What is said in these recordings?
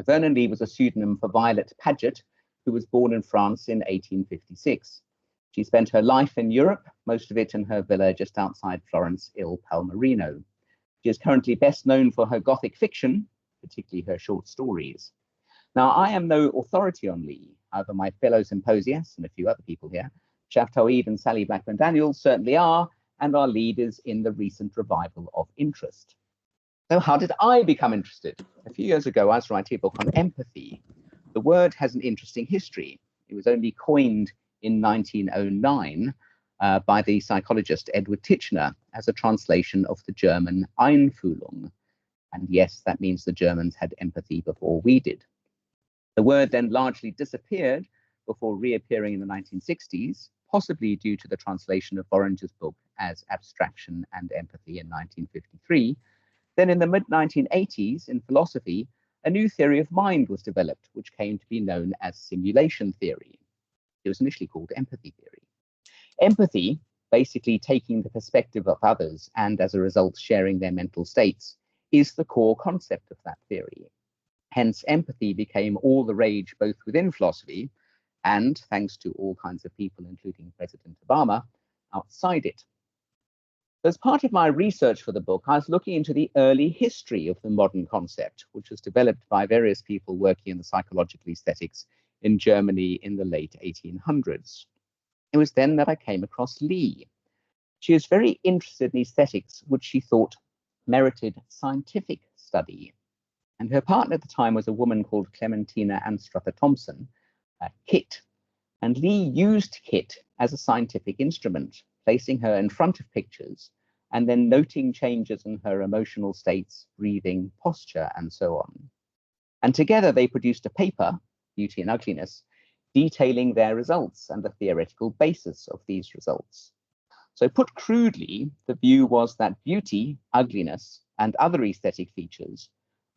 Vernon Lee was a pseudonym for Violet Paget, who was born in France in 1856. She spent her life in Europe, most of it in her villa just outside Florence, Il Palmerino. She is currently best known for her Gothic fiction, particularly her short stories. Now, I am no authority on Lee. However, my fellow symposiasts and a few other people here, Shafquat Towheed and Sally Blackburn-Daniels, certainly are, and are leaders in the recent revival of interest. So how did I become interested? A few years ago, I was writing a book on empathy. The word has an interesting history. It was only coined in 1909 by the psychologist Edward Titchener as a translation of the German Einfühlung. And yes, that means the Germans had empathy before we did. The word then largely disappeared before reappearing in the 1960s, possibly due to the translation of Boehringer's book as Abstraction and Empathy in 1953. Then in the mid-1980s, in philosophy, a new theory of mind was developed, which came to be known as simulation theory. It was initially called empathy theory. Empathy, basically taking the perspective of others and as a result sharing their mental states, is the core concept of that theory. Hence, empathy became all the rage both within philosophy and, thanks to all kinds of people, including President Obama, outside it. As part of my research for the book, I was looking into the early history of the modern concept, which was developed by various people working in the psychological aesthetics in Germany in the late 1800s. It was then that I came across Lee. She was very interested in aesthetics, which she thought merited scientific study. And her partner at the time was a woman called Clementina Anstruther Thompson, Kit. And Lee used Kit as a scientific instrument, placing her in front of pictures and then noting changes in her emotional states, breathing, posture, and so on. And together they produced a paper, Beauty and Ugliness, detailing their results and the theoretical basis of these results. So put crudely, the view was that beauty, ugliness, and other aesthetic features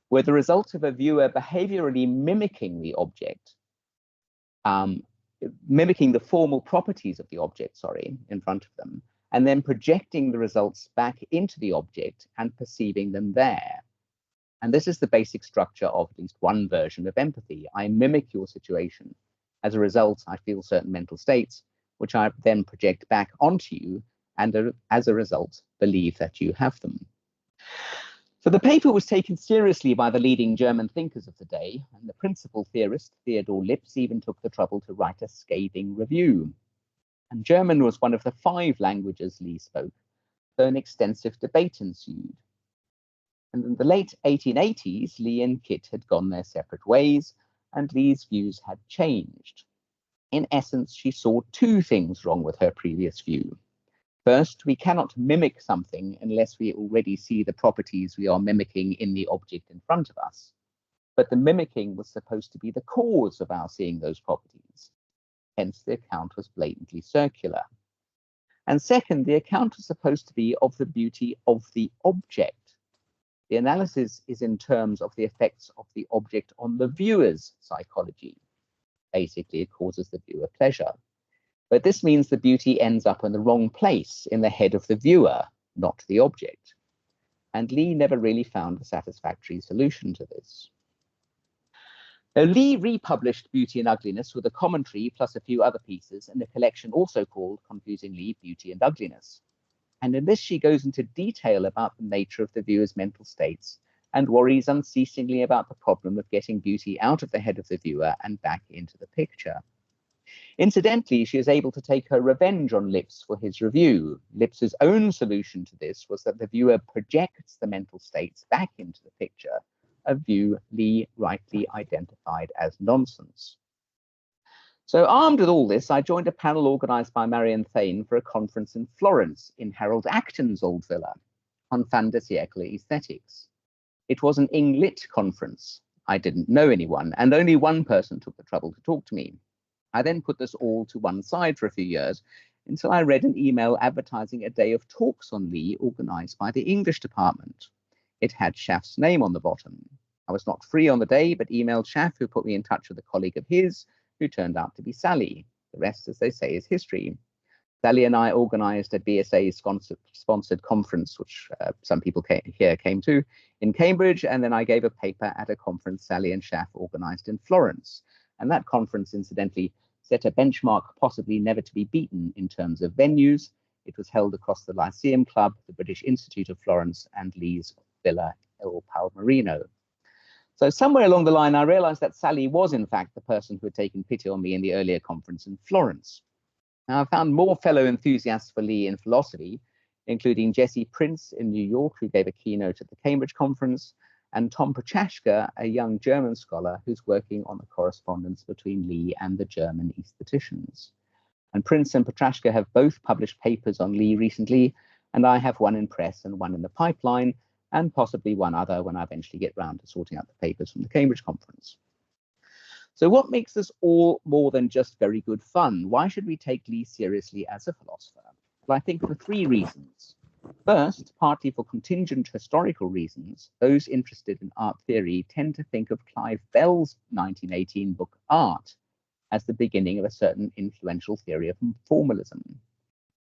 were the result of a viewer behaviorally mimicking the object, mimicking the formal properties of the object, in front of them, and then projecting the results back into the object and perceiving them there. And this is the basic structure of at least one version of empathy. I mimic your situation. As a result, I feel certain mental states, which I then project back onto you, and as a result, believe that you have them. So the paper was taken seriously by the leading German thinkers of the day, and the principal theorist, Theodor Lipps, even took the trouble to write a scathing review. And German was one of the 5 languages Lee spoke, so an extensive debate ensued. And in the late 1880s, Lee and Kit had gone their separate ways, and Lee's views had changed. In essence, she saw 2 things wrong with her previous view. First, we cannot mimic something unless we already see the properties we are mimicking in the object in front of us. But the mimicking was supposed to be the cause of our seeing those properties. Hence, the account was blatantly circular. And second, the account was supposed to be of the beauty of the object. The analysis is in terms of the effects of the object on the viewer's psychology. Basically, it causes the viewer pleasure. But this means the beauty ends up in the wrong place, in the head of the viewer, not the object. And Lee never really found a satisfactory solution to this. Now, Lee republished Beauty and Ugliness with a commentary plus a few other pieces in a collection also called, confusingly, Beauty and Ugliness. And in this, she goes into detail about the nature of the viewer's mental states and worries unceasingly about the problem of getting beauty out of the head of the viewer and back into the picture. Incidentally, she is able to take her revenge on Lipps for his review. Lipps's own solution to this was that the viewer projects the mental states back into the picture, a view Lee rightly identified as nonsense. So armed with all this, I joined a panel organized by Marion Thane for a conference in Florence in Harold Acton's old villa on fin de siècle aesthetics. It was an Ing-Lit conference. I didn't know anyone, and only one person took the trouble to talk to me. I then put this all to one side for a few years until I read an email advertising a day of talks on Lee organized by the English department. It had Schaff's name on the bottom. I was not free on the day, but emailed Schaff, who put me in touch with a colleague of his, who turned out to be Sally. The rest, as they say, is history. Sally and I organised a BSA-sponsored conference, which some people here came to, in Cambridge, and then I gave a paper at a conference Sally and Shaff organised in Florence. And that conference, incidentally, set a benchmark possibly never to be beaten in terms of venues. It was held across the Lyceum Club, the British Institute of Florence, and Lee's Villa El Palmerino. So somewhere along the line, I realised that Sally was, in fact, the person who had taken pity on me in the earlier conference in Florence. Now, I found more fellow enthusiasts for Lee in philosophy, including Jesse Prince in New York, who gave a keynote at the Cambridge conference, and Tom Prochaska, a young German scholar who's working on the correspondence between Lee and the German aestheticians. And Prince and Prochaska have both published papers on Lee recently, and I have one in press and one in the pipeline, and possibly one other when I eventually get round to sorting out the papers from the Cambridge conference. So what makes this all more than just very good fun? Why should we take Lee seriously as a philosopher? Well, I think for three reasons. First, partly for contingent historical reasons, those interested in art theory tend to think of Clive Bell's 1918 book Art as the beginning of a certain influential theory of formalism.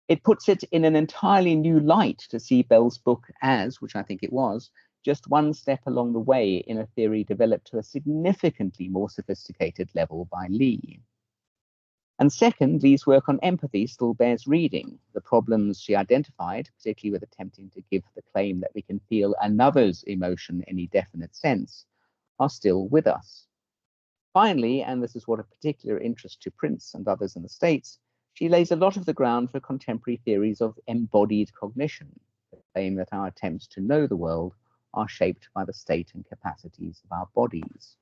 It puts it in an entirely new light to see Bell's book as, which I think it was, just one step along the way in a theory developed to a significantly more sophisticated level by Lee. And second, Lee's work on empathy still bears reading. The problems she identified, particularly with attempting to give the claim that we can feel another's emotion in any definite sense, are still with us. Finally, and this is what of particular interest to Prince and others in the States, she lays a lot of the ground for contemporary theories of embodied cognition, the claim that our attempts to know the world are shaped by the state and capacities of our bodies.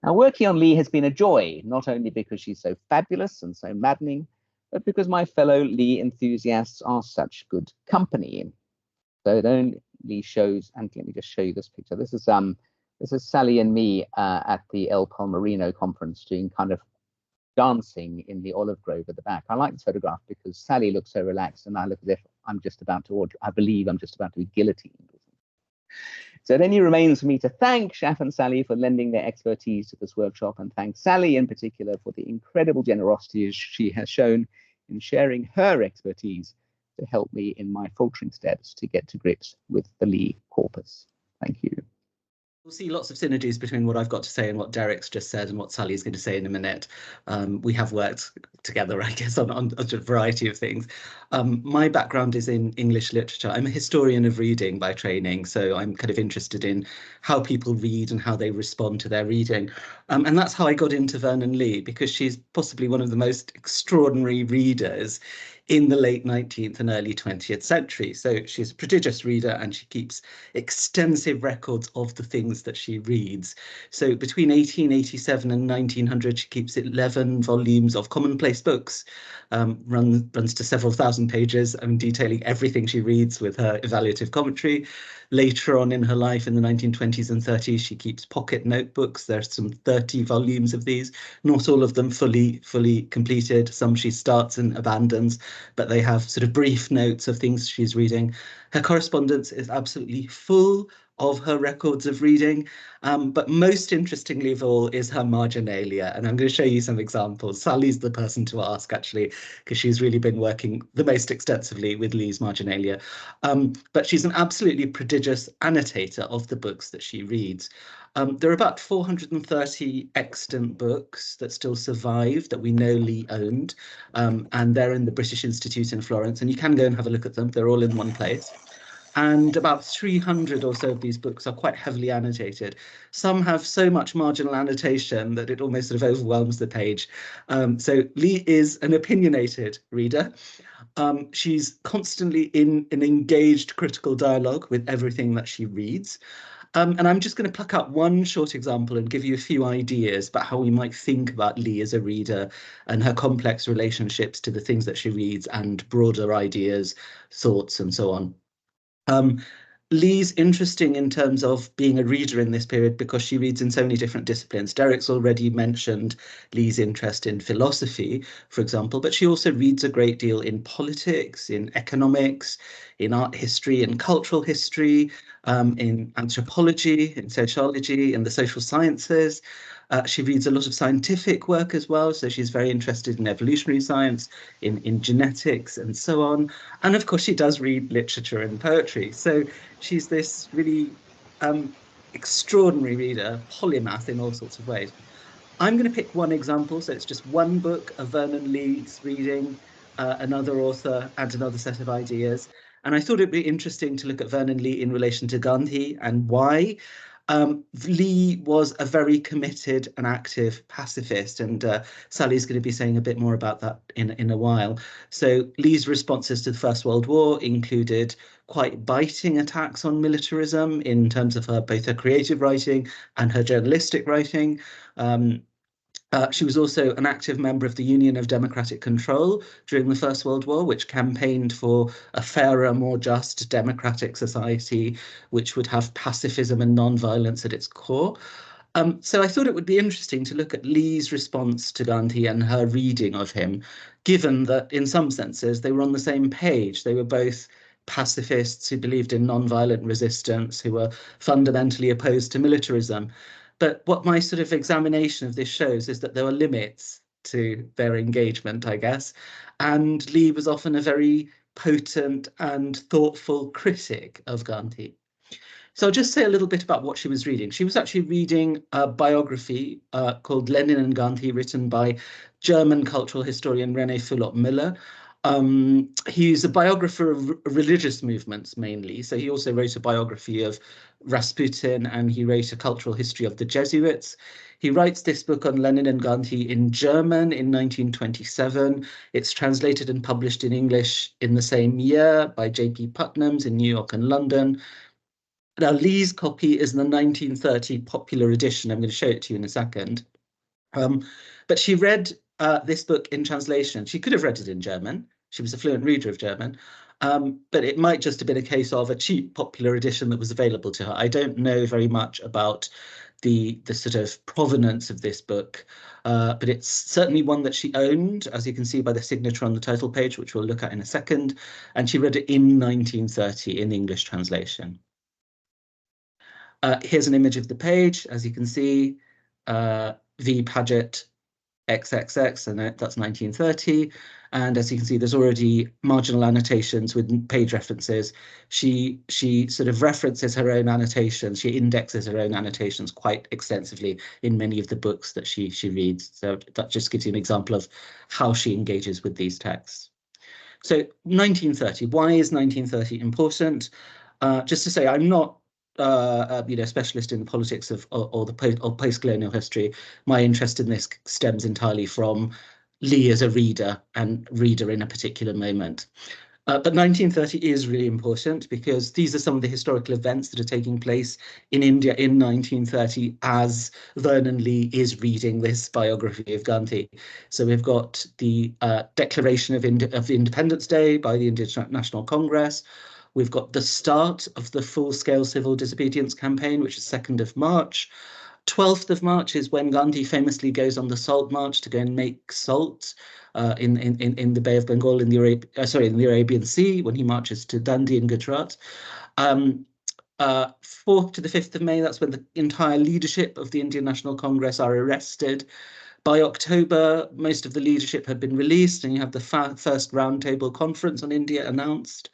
Now, working on Lee has been a joy, not only because she's so fabulous and so maddening, but because my fellow Lee enthusiasts are such good company. So it only shows, and let me just show you this picture. This is Sally and me at the El Palmerino conference doing kind of dancing in the olive grove at the back. I like this photograph because Sally looks so relaxed and I look as if I'm just about to, or I believe I'm just about to be guillotined. So it only remains for me to thank Shaff and Sally for lending their expertise to this workshop, and thank Sally in particular for the incredible generosity she has shown in sharing her expertise to help me in my faltering steps to get to grips with the Lee corpus. Thank you. We'll see lots of synergies between what I've got to say and what Derek's just said and what Sally's going to say in a minute. We have worked together, I guess, on a variety of things. My background is in English literature. I'm a historian of reading by training, so I'm kind of interested in how people read and how they respond to their reading. And that's how I got into Vernon Lee, because she's possibly one of the most extraordinary readers in the late 19th and early 20th century. So she's a prodigious reader and she keeps extensive records of the things that she reads. So between 1887 and 1900, she keeps 11 volumes of commonplace books, runs to several thousand pages, detailing everything she reads with her evaluative commentary. Later on in her life, in the 1920s and 30s, she keeps pocket notebooks. There's some 30 volumes of these, not all of them fully completed. Some she starts and abandons, but they have sort of brief notes of things she's reading. Her correspondence is absolutely full of her records of reading, but most interestingly of all is her marginalia, and I'm going to show you some examples. Sally's the person to ask, actually, because she's really been working the most extensively with Lee's marginalia, but she's an absolutely prodigious annotator of the books that she reads. There are about 430 extant books that still survive that we know Lee owned, and they're in the British Institute in Florence, and you can go and have a look at them. They're all in one place. And about 300 or so of these books are quite heavily annotated. Some have so much marginal annotation that it almost sort of overwhelms the page. So Lee is an opinionated reader. She's constantly in an engaged critical dialogue with everything that she reads. And I'm just going to pluck out one short example and give you a few ideas about how we might think about Lee as a reader and her complex relationships to the things that she reads and broader ideas, thoughts, and so on. Lee's interesting in terms of being a reader in this period because she reads in so many different disciplines. Derek's already mentioned Lee's interest in philosophy, for example, but she also reads a great deal in politics, in economics, in art history and cultural history, in anthropology, in sociology, in the social sciences. She reads a lot of scientific work as well, so she's very interested in evolutionary science, in genetics, and so on. And of course, she does read literature and poetry. So she's this really extraordinary reader, polymath in all sorts of ways. I'm going to pick one example, so it's just one book of Vernon Lee's reading, another author, and another set of ideas. And I thought it'd be interesting to look at Vernon Lee in relation to Gandhi and why. Lee was a very committed and active pacifist, and Sally's going to be saying a bit more about that in a while. So Lee's responses to the First World War included quite biting attacks on militarism in terms of both her creative writing and her journalistic writing. She was also an active member of the Union of Democratic Control during the First World War, which campaigned for a fairer, more just democratic society, which would have pacifism and non-violence at its core. So I thought it would be interesting to look at Lee's response to Gandhi and her reading of him, given that in some senses they were on the same page. They were both pacifists who believed in non-violent resistance, who were fundamentally opposed to militarism. But what my sort of examination of this shows is that there were limits to their engagement, I guess. And Lee was often a very potent and thoughtful critic of Gandhi. So I'll just say a little bit about what she was reading. She was actually reading a biography called Lenin and Gandhi, written by German cultural historian René Fulop Müller. He's a biographer of religious movements mainly. So he also wrote a biography of Rasputin, and he wrote a cultural history of the Jesuits. He writes this book on Lenin and Gandhi in German in 1927. It's translated and published in English in the same year by J.P. Putnam's in New York and London. Now, Lee's copy is the 1930 popular edition. I'm going to show it to you in a second. But she read this book in translation. She could have read it in German. She was a fluent reader of German. But it might just have been a case of a cheap popular edition that was available to her. I don't know very much about the sort of provenance of this book, but it's certainly one that she owned, as you can see by the signature on the title page, which we'll look at in a second. And she read it in 1930 in English translation. Here's an image of the page, as you can see, V. Paget XXX, and that's 1930. And as you can see, there's already marginal annotations with page references. She sort of references her own annotations. She indexes her own annotations quite extensively in many of the books that she reads. So that just gives you an example of how she engages with these texts. So 1930, why is 1930 important? Just to say, I'm not specialist in the politics of or post-colonial history. My interest in this stems entirely from Lee as a reader and reader in a particular moment. But 1930 is really important because these are some of the historical events that are taking place in India in 1930 as Vernon Lee is reading this biography of Gandhi. So we've got the Declaration of Independence Day by the Indian National Congress. We've got the start of the full-scale civil disobedience campaign, which is 2nd of March. 12th of March is when Gandhi famously goes on the Salt March to go and make salt in the Bay of Bengal in the Arabian Sea, when he marches to Dundee in Gujarat. 4th to the 5th of May, that's when the entire leadership of the Indian National Congress are arrested. By October, most of the leadership had been released, and you have the first roundtable conference on India announced.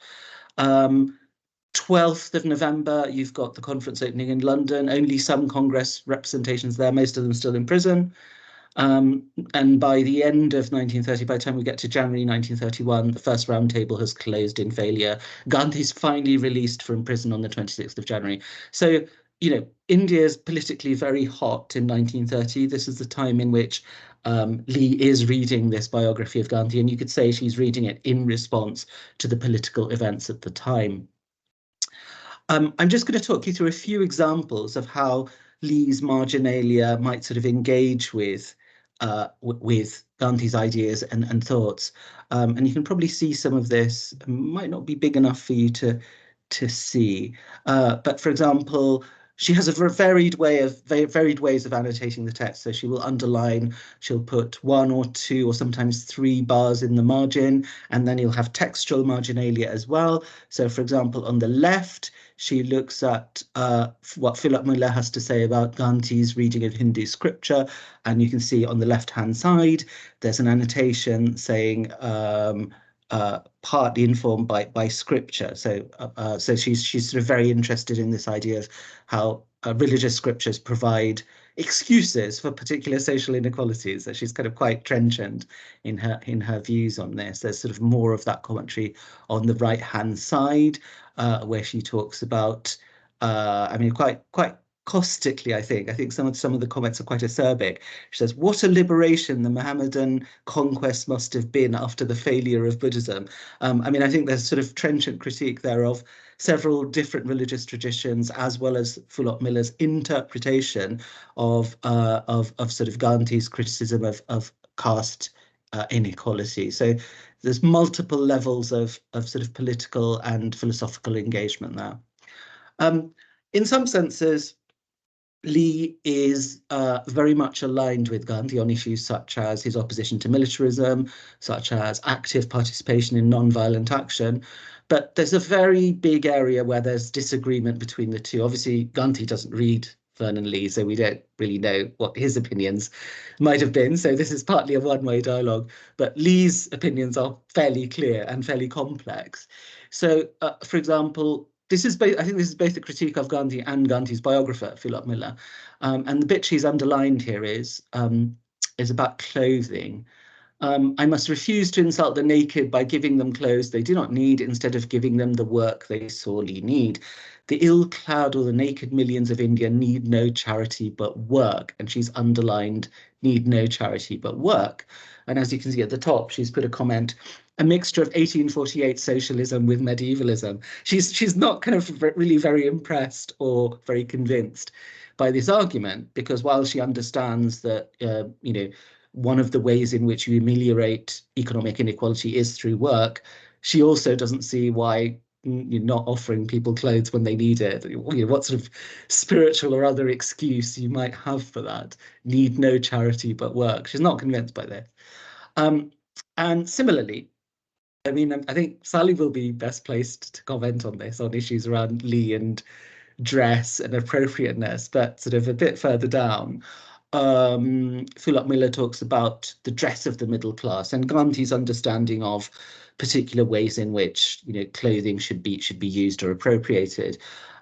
12th of November, you've got the conference opening in London, only some Congress representations there, most of them still in prison. And by the end of 1930, by the time we get to January 1931, the first roundtable has closed in failure. Gandhi's finally released from prison on the 26th of January. So, you know, India is politically very hot in 1930. This is the time in which Lee is reading this biography of Gandhi, and you could say she's reading it in response to the political events at the time. I'm just going to talk you through a few examples of how Lee's marginalia might sort of engage with Gandhi's ideas and thoughts. And you can probably see some of this. It might not be big enough for you to see. But for example, she has a varied ways of annotating the text. So she will underline, she'll put 1 or 2 or sometimes 3 bars in the margin, and then you'll have textual marginalia as well. So for example, on the left, she looks at what Philip Muller has to say about Gandhi's reading of Hindu scripture. And you can see on the left-hand side, there's an annotation saying partly informed by scripture. So she's sort of very interested in this idea of how religious scriptures provide excuses for particular social inequalities. That she's kind of quite trenchant in her views on this. There's sort of more of that commentary on the right-hand side, where she talks about, I mean, quite caustically, I think some of the comments are quite acerbic. She says, "What a liberation the Mohammedan conquest must have been after the failure of Buddhism." I mean, I think there's sort of trenchant critique there of several different religious traditions, as well as Fulop Miller's interpretation of sort of Gandhi's criticism of caste inequality. So there's multiple levels of sort of political and philosophical engagement there. In some senses, Lee is very much aligned with Gandhi on issues such as his opposition to militarism, such as active participation in non-violent action. But there's a very big area where there's disagreement between the two. Obviously, Gandhi doesn't read Vernon Lee, so we don't really know what his opinions might have been. So this is partly a one-way dialogue. But Lee's opinions are fairly clear and fairly complex. So, for example, I think this is both a critique of Gandhi and Gandhi's biographer, Philip Miller. And the bit she's underlined here is about clothing. "I must refuse to insult the naked by giving them clothes they do not need, instead of giving them the work they sorely need. The ill-clad or the naked millions of India need no charity but work." And she's underlined "need no charity but work." And as you can see at the top, she's put a comment, "A mixture of 1848 socialism with medievalism." She's not kind of really very impressed or very convinced by this argument, because while she understands that, you know, one of the ways in which you ameliorate economic inequality is through work, she also doesn't see why you're not offering people clothes when they need it. You know, what sort of spiritual or other excuse you might have for that. Need no charity but work. She's not convinced by this. And similarly, I mean, I think Sally will be best placed to comment on this, on issues around Lee and dress and appropriateness, but sort of a bit further down, Fulop Miller talks about the dress of the middle class and Gandhi's understanding of particular ways in which, you know, clothing should be used or appropriated.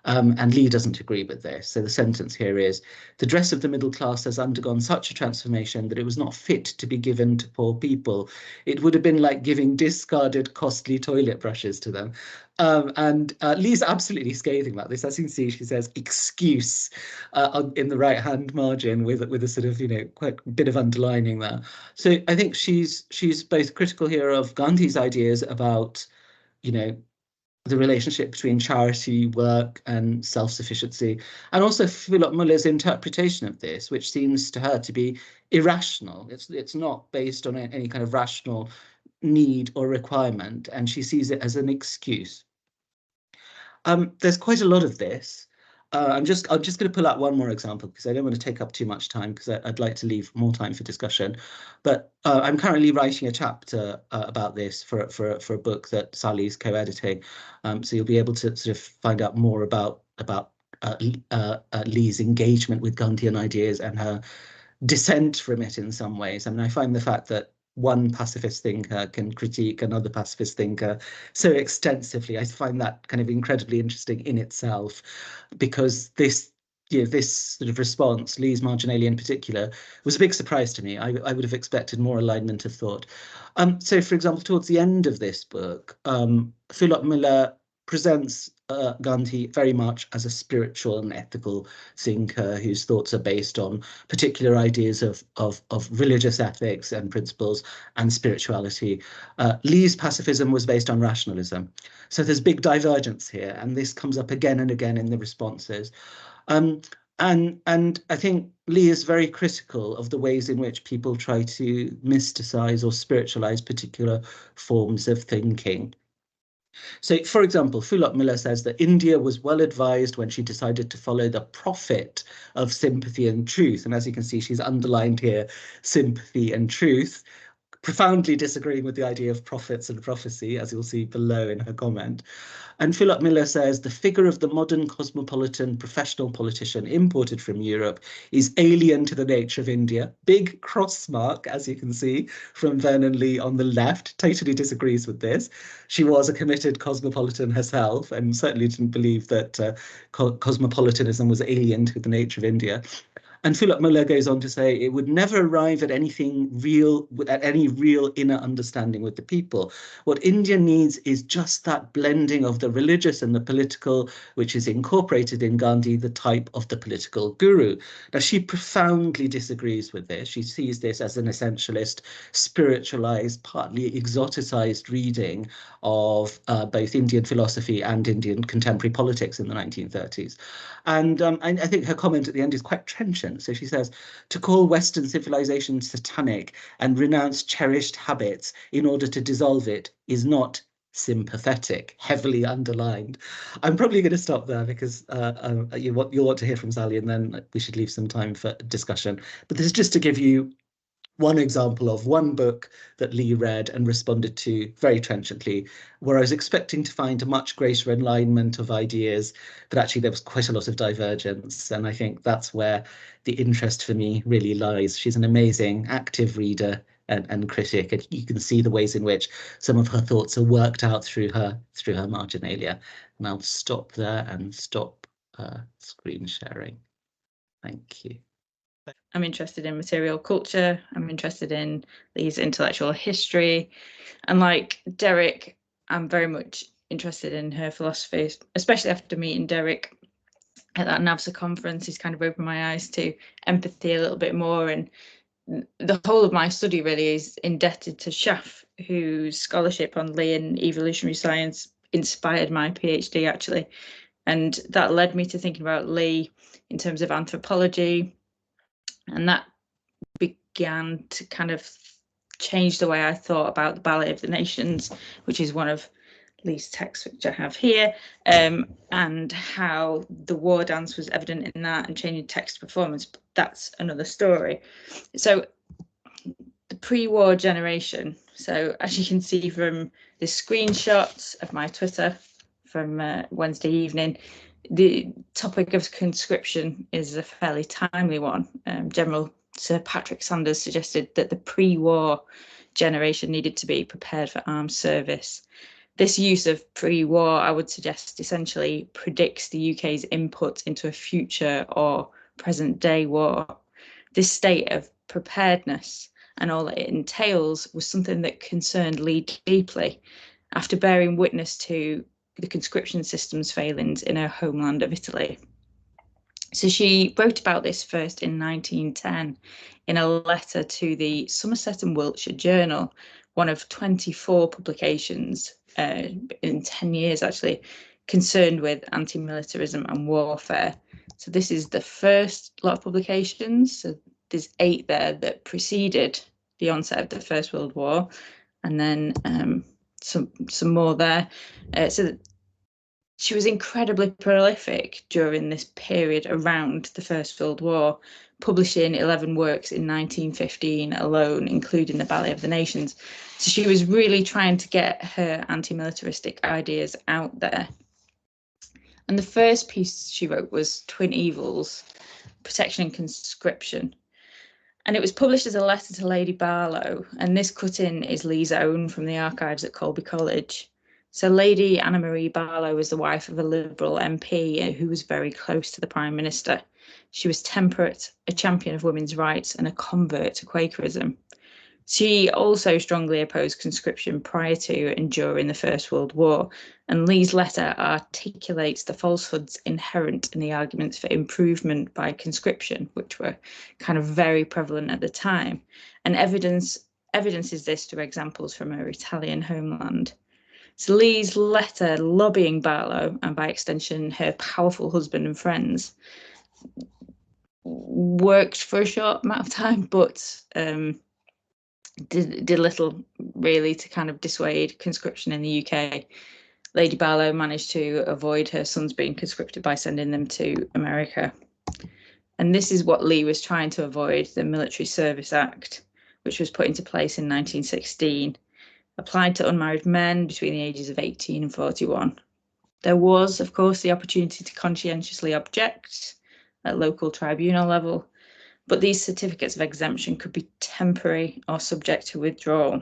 And Lee doesn't agree with this. So the sentence here is, "The dress of the middle class has undergone such a transformation that it was not fit to be given to poor people. It would have been like giving discarded costly toilet brushes to them." And Lee's absolutely scathing about this. As you can see, she says "excuse" in the right-hand margin with a sort of, you know, quite a bit of underlining there. So I think she's both critical here of Gandhi's ideas about, you know, the relationship between charity, work, and self-sufficiency, and also Philip Muller's interpretation of this, which seems to her to be irrational. It's not based on any kind of rational need or requirement, and she sees it as an excuse. There's quite a lot of this. I'm just going to pull out one more example because I don't want to take up too much time, because I'd like to leave more time for discussion. But I'm currently writing a chapter about this for a book that Sally's co-editing. So you'll be able to sort of find out more about Lee's engagement with Gandhian ideas and her dissent from it in some ways. I mean, I find the fact that one pacifist thinker can critique another pacifist thinker so extensively, I find that kind of incredibly interesting in itself, because this, you know, this sort of response, Lee's marginalia in particular, was a big surprise to me. I would have expected more alignment of thought. So, for example, towards the end of this book, Philop Miller presents Gandhi very much as a spiritual and ethical thinker whose thoughts are based on particular ideas of religious ethics and principles and spirituality. Lee's pacifism was based on rationalism. So there's big divergence here, and this comes up again and again in the responses. And I think Lee is very critical of the ways in which people try to mysticize or spiritualize particular forms of thinking. So, for example, Fulop Miller says that India was well advised when she decided to follow the prophet of sympathy and truth. And as you can see, she's underlined here sympathy and truth, profoundly disagreeing with the idea of prophets and prophecy, as you'll see below in her comment. And Philip Miller says the figure of the modern cosmopolitan professional politician imported from Europe is alien to the nature of India. Big cross mark, as you can see, from Vernon Lee on the left, totally disagrees with this. She was a committed cosmopolitan herself and certainly didn't believe that cosmopolitanism was alien to the nature of India. And Philip Muller goes on to say it would never arrive at anything real, at any real inner understanding with the people. What India needs is just that blending of the religious and the political, which is incorporated in Gandhi, the type of the political guru. Now, she profoundly disagrees with this. She sees this as an essentialist, spiritualized, partly exoticized reading of both Indian philosophy and Indian contemporary politics in the 1930s. And I think her comment at the end is quite trenchant. So she says, to call Western civilization satanic and renounce cherished habits in order to dissolve it is not sympathetic, heavily underlined. I'm probably going to stop there because you'll want to hear from Sally, and then we should leave some time for discussion. But this is just to give you one example of one book that Lee read and responded to very trenchantly, where I was expecting to find a much greater alignment of ideas, but actually there was quite a lot of divergence. And I think that's where the interest for me really lies. She's an amazing active reader and critic, and you can see the ways in which some of her thoughts are worked out through her marginalia. And I'll stop there and stop screen sharing. Thank you. I'm interested in material culture. I'm interested in Lee's intellectual history. And like Derek, I'm very much interested in her philosophy, especially after meeting Derek at that NAVSA conference. He's kind of opened my eyes to empathy a little bit more. And the whole of my study really is indebted to Shaf, whose scholarship on Lee and evolutionary science inspired my PhD, actually. And that led me to thinking about Lee in terms of anthropology. And that began to kind of change the way I thought about the Ballet of the Nations, which is one of Lee's texts, which I have here, and how the war dance was evident in that and changing text performance. But that's another story. So the pre-war generation. So as you can see from the screenshots of my Twitter from Wednesday evening, the topic of conscription is a fairly timely one. General Sir Patrick Sanders suggested that the pre-war generation needed to be prepared for armed service. This use of pre-war, I would suggest, essentially predicts the UK's input into a future or present day war. This state of preparedness and all that it entails was something that concerned Lee deeply after bearing witness to the conscription system's failings in her homeland of Italy. So she wrote about this first in 1910 in a letter to the Somerset and Wiltshire Journal, one of 24 publications in 10 years actually, concerned with anti-militarism and warfare. So this is the first lot of publications. So there's 8 there that preceded the onset of the First World War, and then some more there. So she was incredibly prolific during this period around the First World War, publishing 11 works in 1915 alone, including the Ballet of the Nations. So she was really trying to get her anti-militaristic ideas out there. And the first piece she wrote was Twin Evils, Protection and Conscription. And it was published as a letter to Lady Barlow, and this cut-in is Lee's own from the archives at Colby College. So Lady Anna Marie Barlow was the wife of a Liberal MP who was very close to the Prime Minister. She was temperate, a champion of women's rights, and a convert to Quakerism. She also strongly opposed conscription prior to and during the First World War, and Lee's letter articulates the falsehoods inherent in the arguments for improvement by conscription, which were kind of very prevalent at the time, and evidences this through examples from her Italian homeland. So Lee's letter lobbying Barlow, and by extension her powerful husband and friends, worked for a short amount of time, but did little really to kind of dissuade conscription in the UK. Lady Barlow managed to avoid her sons being conscripted by sending them to America. And this is what Lee was trying to avoid, the Military Service Act, which was put into place in 1916, applied to unmarried men between the ages of 18 and 41. There was, of course, the opportunity to conscientiously object at local tribunal level, but these certificates of exemption could be temporary or subject to withdrawal.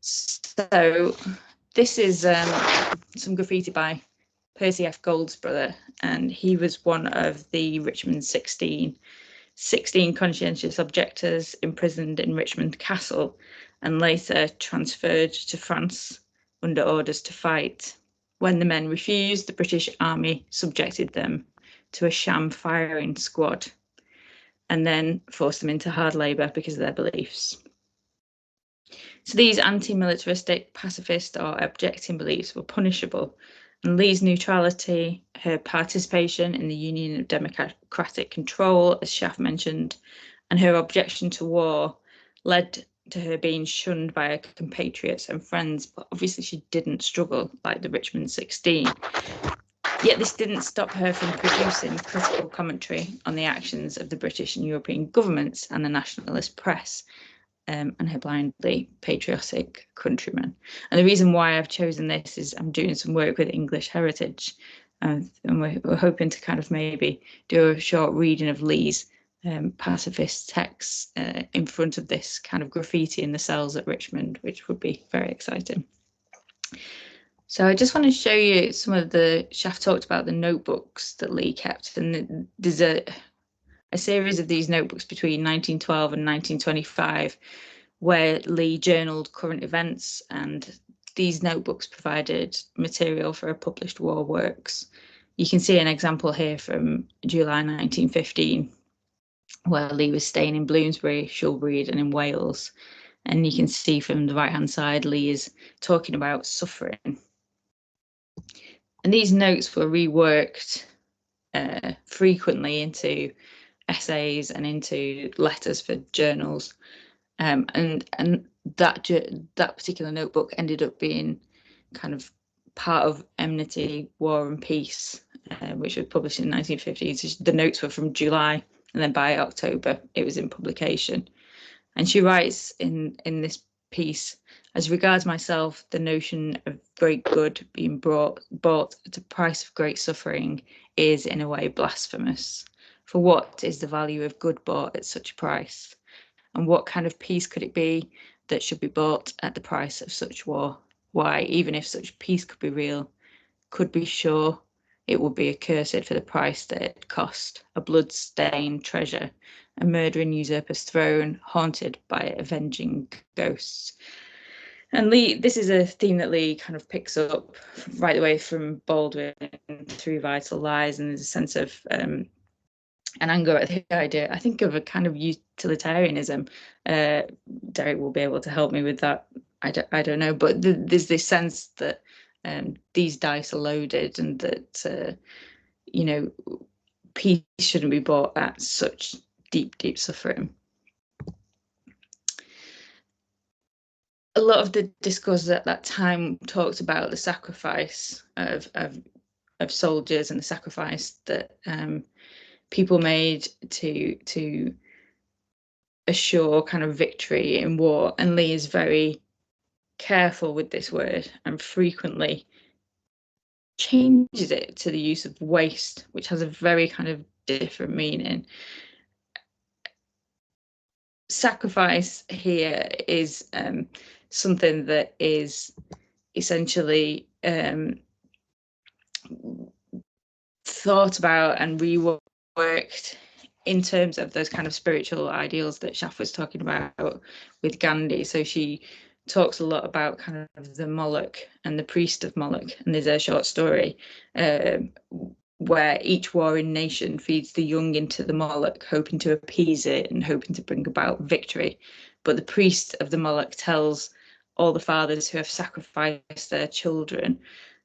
So this is some graffiti by Percy F. Gould's brother, and he was one of the Richmond 16 conscientious objectors imprisoned in Richmond Castle and later transferred to France under orders to fight. When the men refused, the British Army subjected them to a sham firing squad and then forced them into hard labour because of their beliefs. So these anti-militaristic, pacifist or objecting beliefs were punishable, and Lee's neutrality, her participation in the Union of Democratic Control, as Shaft mentioned, and her objection to war led to her being shunned by her compatriots and friends, but obviously she didn't struggle like the Richmond 16. Yet this didn't stop her from producing critical commentary on the actions of the British and European governments and the nationalist press, and her blindly patriotic countrymen. And the reason why I've chosen this is I'm doing some work with English Heritage, and we're hoping to kind of maybe do a short reading of Lee's pacifist texts in front of this kind of graffiti in the cells at Richmond, which would be very exciting. So I just want to show you some of the, Shaft talked about the notebooks that Lee kept, and there's a series of these notebooks between 1912 and 1925 where Lee journaled current events, and these notebooks provided material for her published war works. You can see an example here from July 1915 where Lee was staying in Bloomsbury, Shulbreed and in Wales, and you can see from the right hand side Lee is talking about suffering. And these notes were reworked frequently into essays and into letters for journals, and that particular notebook ended up being kind of part of Enmity, War and Peace, which was published in 1950s. The notes were from July, and then by October it was in publication. And she writes in this piece, as regards myself, the notion of great good being bought at a price of great suffering is in a way blasphemous. For what is the value of good bought at such a price? And what kind of peace could it be that should be bought at the price of such war? Why, even if such peace could be real, could be sure, it would be accursed for the price that it cost, a blood-stained treasure, a murdering usurper's throne, haunted by avenging ghosts. And Lee, this is a theme that Lee kind of picks up right away from Baldwin through Vital Lies, and there's a sense of an anger at the idea, I think, of a kind of utilitarianism. Derek will be able to help me with that. I don't know, but there's this sense that these dice are loaded, and that you know, peace shouldn't be bought at such deep suffering. A lot of the discourse at that time talked about the sacrifice of soldiers and the sacrifice that people made to assure kind of victory in war, and Lee is very careful with this word and frequently changes it to the use of waste, which has a very kind of different meaning. Sacrifice here is something that is essentially thought about and reworked in terms of those kind of spiritual ideals that Shaft was talking about with Gandhi. So she talks a lot about kind of the Moloch and the priest of Moloch, and there's a short story where each warring nation feeds the young into the Moloch, hoping to appease it and hoping to bring about victory. But the priest of the Moloch tells all the fathers who have sacrificed their children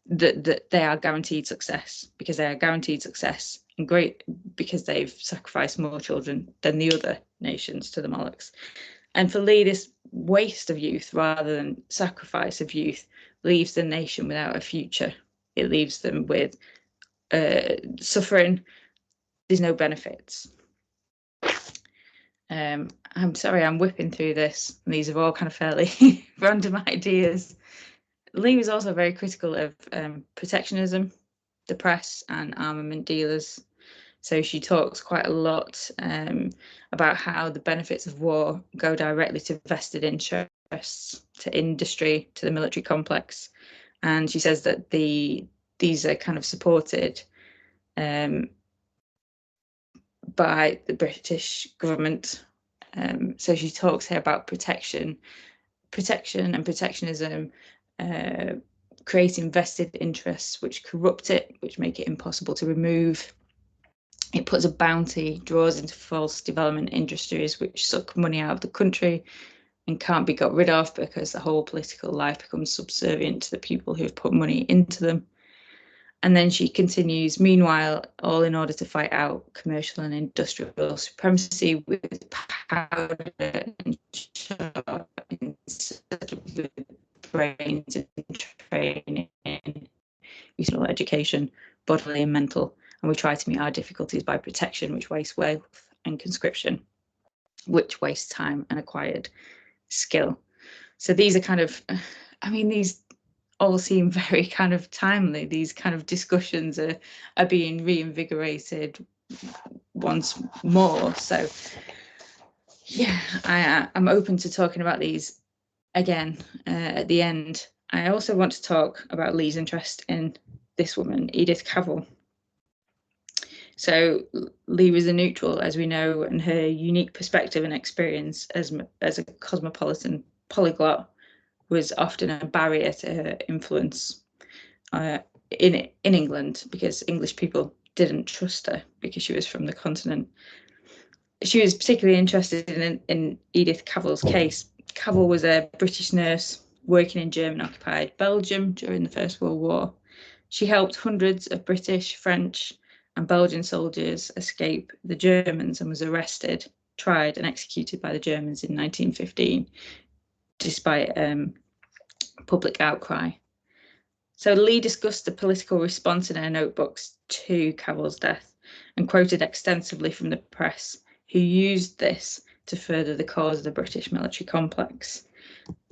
that they are guaranteed success, because they are guaranteed success and great because they've sacrificed more children than the other nations to the Molochs. And for Lee, this waste of youth rather than sacrifice of youth leaves the nation without a future. It leaves them with suffering. There's no benefits. I'm sorry, I'm whipping through this. These are all kind of fairly random ideas. Lee was also very critical of protectionism, the press, and armament dealers. So she talks quite a lot about how the benefits of war go directly to vested interests, to industry, to the military complex. And she says that these are kind of supported by the British government. So she talks here about protection and protectionism, creating vested interests which corrupt it, which make it impossible to remove. It puts a bounty, draws into false development industries which suck money out of the country and can't be got rid of because the whole political life becomes subservient to the people who have put money into them. And then she continues, meanwhile, all in order to fight out commercial and industrial supremacy with powder and shot instead of with brains and training, reasonable education, bodily and mental. And we try to meet our difficulties by protection, which wastes wealth, and conscription, which wastes time and acquired skill. So these are kind of, I mean, these all seem very kind of timely. These kind of discussions are being reinvigorated once more. So yeah, I'm open to talking about these again at the end. I also want to talk about Lee's interest in this woman, Edith Cavell. So Lee was a neutral, as we know, and her unique perspective and experience as a cosmopolitan polyglot was often a barrier to her influence in England, because English people didn't trust her because she was from the continent. She was particularly interested in Edith Cavell's case. Cavell was a British nurse working in German-occupied Belgium during the First World War. She helped hundreds of British, French, and Belgian soldiers escape the Germans and was arrested, tried, and executed by the Germans in 1915, despite public outcry. So Lee discussed the political response in her notebooks to Cavell's death and quoted extensively from the press, who used this to further the cause of the British military complex.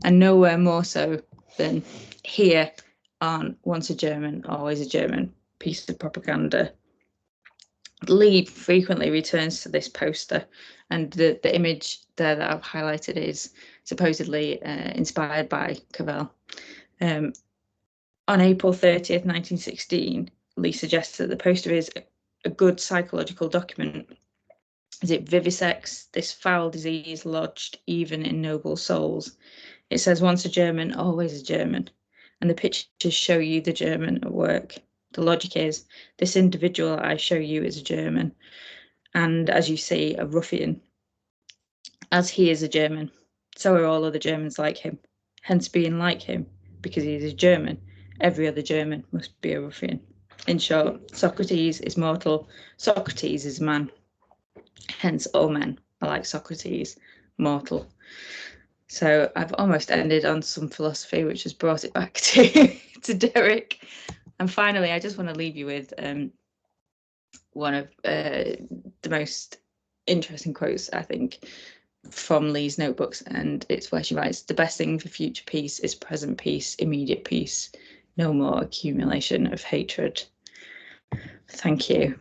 And nowhere more so than here on Once a German, Always a German piece of propaganda. Lee frequently returns to this poster, and the image there that I've highlighted is supposedly inspired by Cavell. On April 30th, 1916, Lee suggests that the poster is a good psychological document, as it vivisects this foul disease lodged even in noble souls. It says, once a German, always a German, and the pictures show you the German at work. The logic is, this individual I show you is a German, and as you see, a ruffian. As he is a German, so are all other Germans like him. Hence, being like him, because he is a German, every other German must be a ruffian. In short, Socrates is mortal, Socrates is man. Hence, all men are like Socrates, mortal. So I've almost ended on some philosophy, which has brought it back to Derek. And finally, I just want to leave you with one of the most interesting quotes, I think, from Lee's notebooks, and it's where she writes, the best thing for future peace is present peace, immediate peace, no more accumulation of hatred. Thank you.